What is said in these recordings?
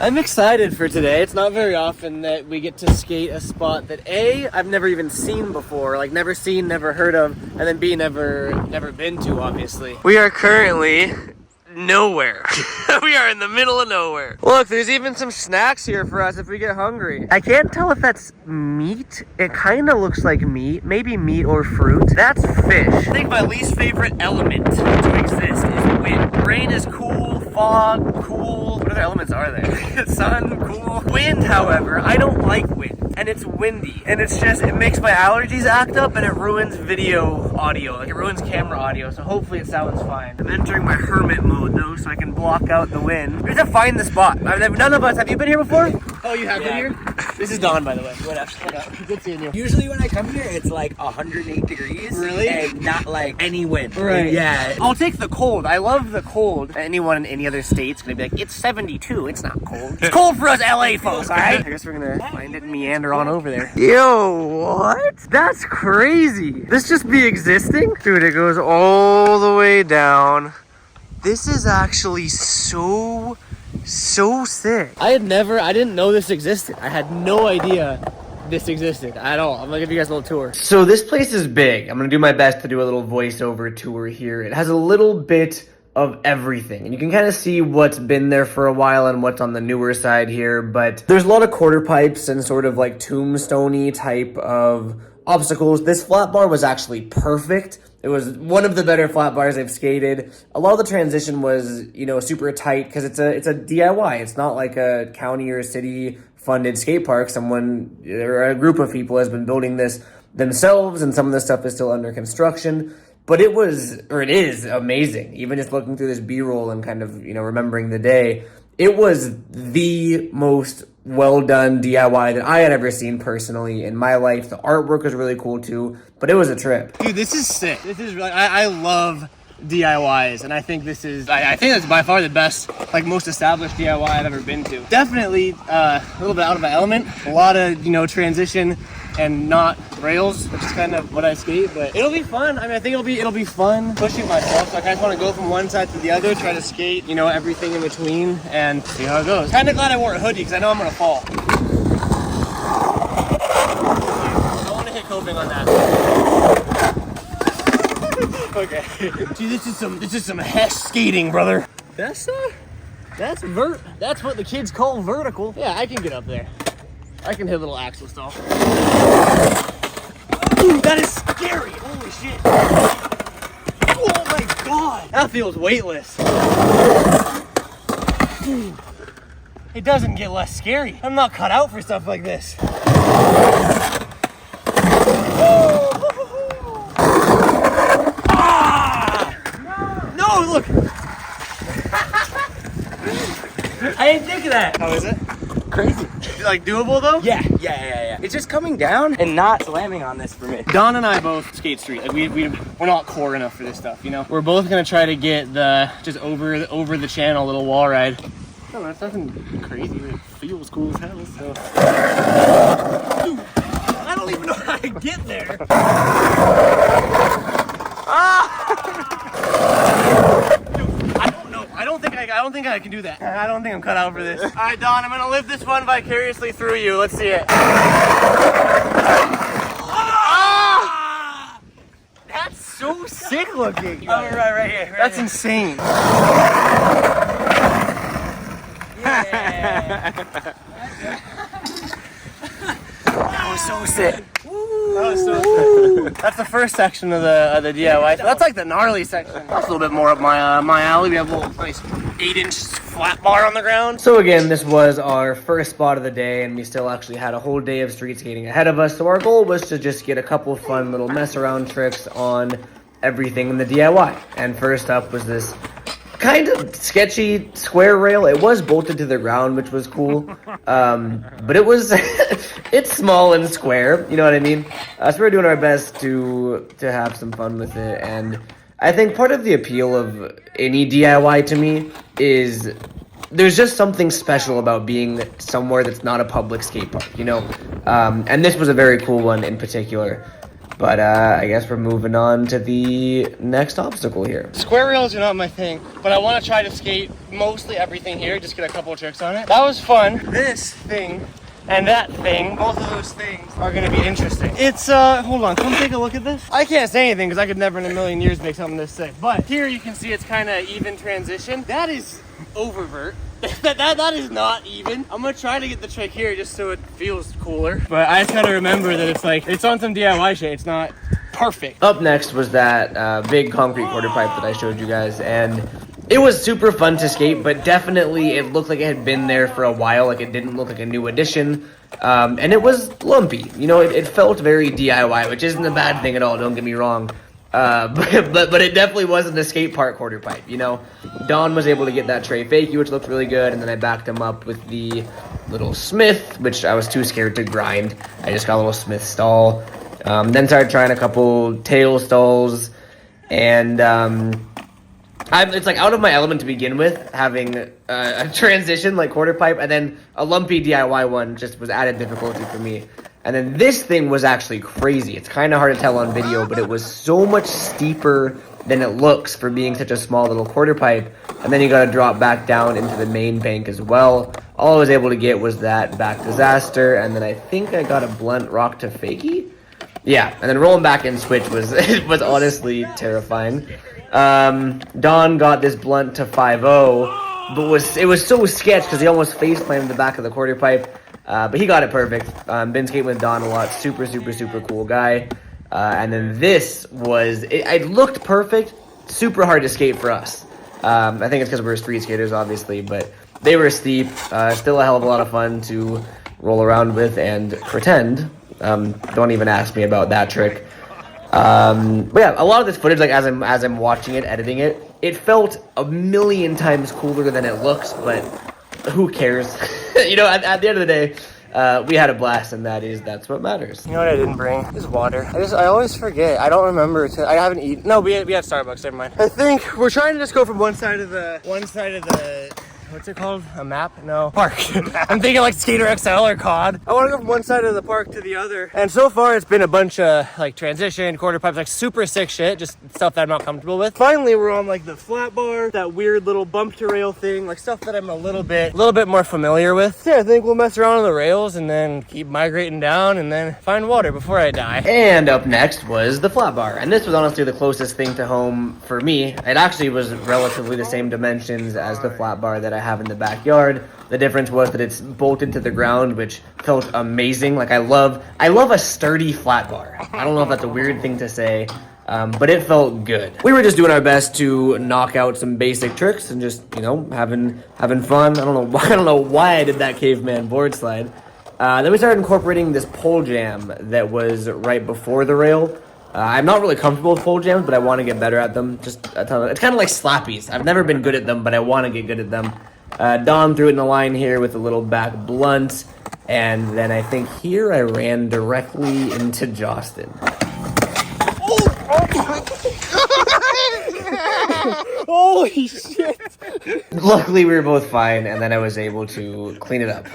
I'm excited for today. It's not very often that we get to skate a spot that A, I've never even seen before, like never seen, never heard of, and then B, never been to, obviously. We are currently nowhere. We are in the middle of nowhere. Look, there's even some snacks here for us if we get hungry. I can't tell if that's meat. It kind of looks like meat, maybe meat or fruit. That's fish. I think my least favorite element to exist is wind. Rain is cool, fog, cool. What other elements are there? Sun, cool. Wind, however, I don't like wind. And it's windy. And it's just, it makes my allergies act up and it ruins video audio. Like it ruins camera audio. So hopefully it sounds fine. I'm entering my hermit mode though, so I can block out the wind. We have to find the spot. None of us, have you been here before? Oh, you have been here? This is Don, by the way. What up? Good seeing you. Usually when I come here, it's like 108 degrees. Really? And not like any wind. Right. Yeah. I'll take the cold. I love the cold. Anyone in any other state's gonna be like, it's 72. It's not cold. It's cold for us LA folks, alright? I guess we're gonna find it and meander on over there. Yo, what? That's crazy. This just be existing? Dude, it goes all the way down. This is actually so sick. I didn't know this existed. I had no idea this existed at all. I'm gonna give you guys a little tour. So this place is big. I'm gonna do my best to do a little voiceover tour here. It has a little bit of everything, and you can kind of see what's been there for a while and what's on the newer side here, but there's a lot of quarter pipes and sort of like tombstone-y type of obstacles. This flat bar was actually perfect. It was one of the better flat bars I've skated. A lot of the transition was, you know, super tight because it's a DIY. It's not like a county or city funded skate park. Someone or a group of people has been building this themselves, and some of the stuff is still under construction. But it is amazing. Even just looking through this B-roll and kind of, you know, remembering the day, it was the most well-done DIY that I had ever seen personally in my life. The artwork was really cool too, but it was a trip. Dude, this is sick. This is really, I love DIYs, and I think this is, I think that's by far the best, like most established DIY I've ever been to. Definitely a little bit out of my element. A lot of, you know, transition and not rails, which is kind of what I skate, but it'll be fun. I mean, I think it'll be fun pushing myself. So I kind of want to go from one side to the other, try to skate, you know, everything in between and see how it goes. Kind of glad I wore a hoodie because I know I'm gonna fall. I want to hit coping on that. Okay. Gee, this is some Hesh skating, brother. That's what the kids call vertical. Yeah, I can get up there. I can hit a little axle stall. Ooh, that is scary. Holy shit. Oh my god. That feels weightless. Dude, it doesn't get less scary. I'm not cut out for stuff like this. No, look. I didn't think of that. How is it? Crazy. Like doable though? Yeah. It's just coming down and not slamming on this for me. Don and I both skate street. Like we're not core enough for this stuff, you know? We're both gonna try to get the just over the channel little wall ride. No, that's nothing crazy. It feels cool as hell. So. Dude, I don't even know how to get there. I don't think I can do that. I don't think I'm cut out for this. All right, Don, I'm gonna live this one vicariously through you. Let's see it. Ah! That's so sick looking. Oh, right here. That's insane. Yeah. That was so sick. That was so sick. That's the first section of the DIY. That's like the gnarly section. That's a little bit more up my alley. We have a little nice 8-inch flat bar on the ground. So again, this was our first spot of the day, and we still actually had a whole day of street skating ahead of us. So our goal was to just get a couple of fun little mess around tricks on everything in the DIY. And first up was this kind of sketchy square rail. It was bolted to the ground, which was cool. But it was, it's small and square, you know what I mean? So we're doing our best to have some fun with it. And I think part of the appeal of any DIY to me is there's just something special about being somewhere that's not a public skate park, you know? And this was a very cool one in particular. But I guess we're moving on to the next obstacle here. Square rails are not my thing, but I want to try to skate mostly everything here, just get a couple of tricks on it. That was fun. This thing and that thing, both of those things are gonna be interesting. It's, hold on, come take a look at this. I can't say anything because I could never in a million years make something this sick. But here you can see it's kind of even transition. That is oververt. that is not even. I'm gonna try to get the trick here just so it feels cooler. But I just gotta remember that it's like, it's on some DIY shit. It's not perfect. Up next was that big concrete quarter pipe that I showed you guys, and it was super fun to skate, but definitely it looked like it had been there for a while. Like, it didn't look like a new addition, and it was lumpy. You know, it felt very DIY, which isn't a bad thing at all, don't get me wrong. But it definitely wasn't a skate park quarter pipe. You know, Don was able to get that tray fakie, which looked really good, and then I backed him up with the little Smith, which I was too scared to grind. I just got a little Smith stall. Then started trying a couple tail stalls, and it's like out of my element to begin with, having a transition like quarter pipe, and then a lumpy DIY one just was added difficulty for me. And then this thing was actually crazy. It's kind of hard to tell on video, but it was so much steeper than it looks for being such a small little quarter pipe. And then you got to drop back down into the main bank as well. All I was able to get was that back disaster, and then I think I got a blunt rock to fakie. Yeah, and then rolling back in switch was was honestly terrifying. Don got this blunt to 5-0, but it was so sketch because he almost face planted the back of the quarter pipe. But he got it perfect. Been skating with Don a lot. Super, super, super cool guy. And then this was, it looked perfect. Super hard to skate for us. I think it's because we're street skaters, obviously, but they were steep. Still a hell of a lot of fun to roll around with and pretend. Don't even ask me about that trick. But yeah, a lot of this footage, like as I'm watching it, editing it, it felt a million times cooler than it looks, but who cares? You know, at the end of the day, we had a blast, and that's what matters. You know what I didn't bring? Is water. I always forget. I don't remember. I haven't eaten. No, we had Starbucks. Never mind. I think we're trying to just go from one side of the. What's it called? A map? No. Park. I'm thinking like Skater XL or COD. I want to go from one side of the park to the other. And so far it's been a bunch of like transition, quarter pipes, like super sick shit, just stuff that I'm not comfortable with. Finally we're on like the flat bar, that weird little bump to rail thing, like stuff that I'm a little bit more familiar with. Yeah, I think we'll mess around on the rails and then keep migrating down and then find water before I die. And up next was the flat bar. And this was honestly the closest thing to home for me. It actually was relatively the same dimensions as the flat bar that I have in the backyard. The difference was that it's bolted to the ground, which felt amazing. Like I love a sturdy flat bar. I don't know if that's a weird thing to say, but it felt good. We were just doing our best to knock out some basic tricks and just, you know, having fun. I don't know why I did that caveman board slide. Then we started incorporating this pole jam that was right before the rail. I'm not really comfortable with pole jams, but I want to get better at them. It's kind of like slappies. I've never been good at them, but I want to get good at them. Don threw it in the line here with a little back blunt, and then I think here I ran directly into Justin. Holy shit! Luckily we were both fine, and then I was able to clean it up.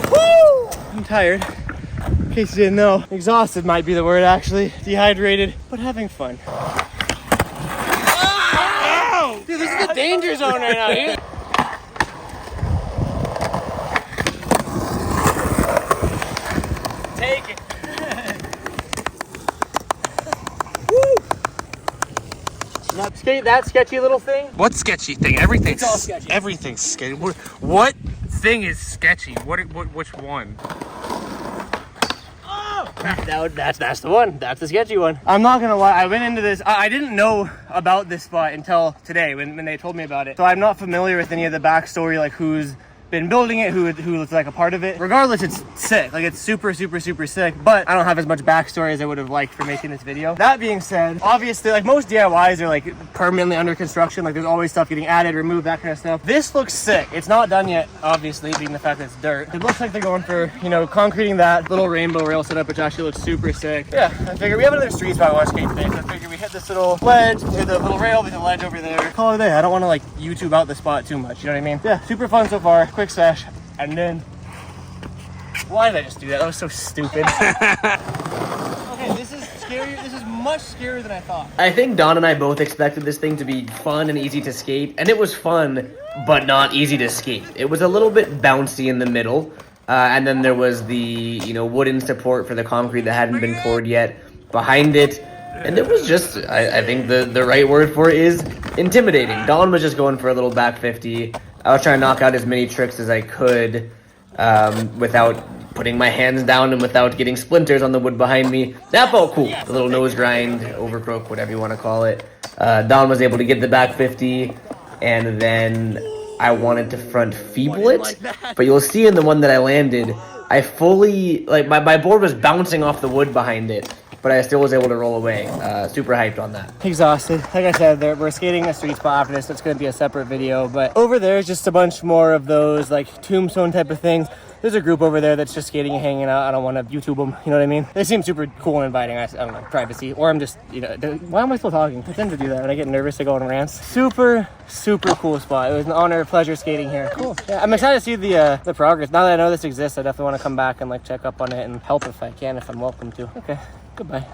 Woo! I'm tired. In case you didn't know, exhausted might be the word actually. Dehydrated, but having fun. Dude, this is the danger zone right now, dude. Take it. Woo! Now skate that sketchy little thing. What sketchy thing? Everything's It's all sketchy. Everything's sketchy. What thing is sketchy? Which one? That's the one. That's the sketchy one. I'm not gonna lie. I went into this. I didn't know about this spot until today when they told me about it. So I'm not familiar with any of the backstory, like who's been building it, who was like a part of it. Regardless, it's sick. Like it's super, super, super sick. But I don't have as much backstory as I would have liked for making this video. That being said, obviously, like most DIYs are like permanently under construction. Like there's always stuff getting added, removed, that kind of stuff. This looks sick. It's not done yet, obviously, being the fact that it's dirt. It looks like they're going for, you know, concreting that little rainbow rail setup, which actually looks super sick. Yeah, I figured we have another street spot I want to skate today. So I figured we hit this little ledge, hit the little rail with the ledge over there. Call it a day. I don't want to like YouTube out the spot too much. You know what I mean? Yeah, super fun so far. Quick sesh, and then Why did I just do that? That was so stupid. Okay, this is scary. This is much scarier than I thought. I think Don and I both expected this thing to be fun and easy to skate, and it was fun, but not easy to skate. It was a little bit bouncy in the middle, and then there was the wooden support for the concrete that hadn't been poured yet behind it, and it was just, I think the right word for it is intimidating. Don was just going for a little back 50. I was trying to knock out as many tricks as I could without putting my hands down and without getting splinters on the wood behind me. That felt cool. The little nose grind, overcroak, whatever you want to call it. Don was able to get the back 50, and then I wanted to front feeble it. But you'll see in the one that I landed, I fully, like, my board was bouncing off the wood behind it, but I still was able to roll away. Super hyped on that. Exhausted. Like I said, we're skating a street spot after this, so it's going to be a separate video. But over there is just a bunch more of those, like, tombstone type of things. There's a group over there that's just skating and hanging out. I don't want to YouTube them, you know what I mean? They seem super cool and inviting. I don't know, privacy. Or I'm just, why am I still talking? I tend to do that when I get nervous to go on rants. Super, super cool spot. It was an honor, pleasure skating here. Cool. Yeah, I'm excited to see the progress. Now that I know this exists, I definitely want to come back and, like, check up on it and help if I can, if I'm welcome to. Okay, goodbye.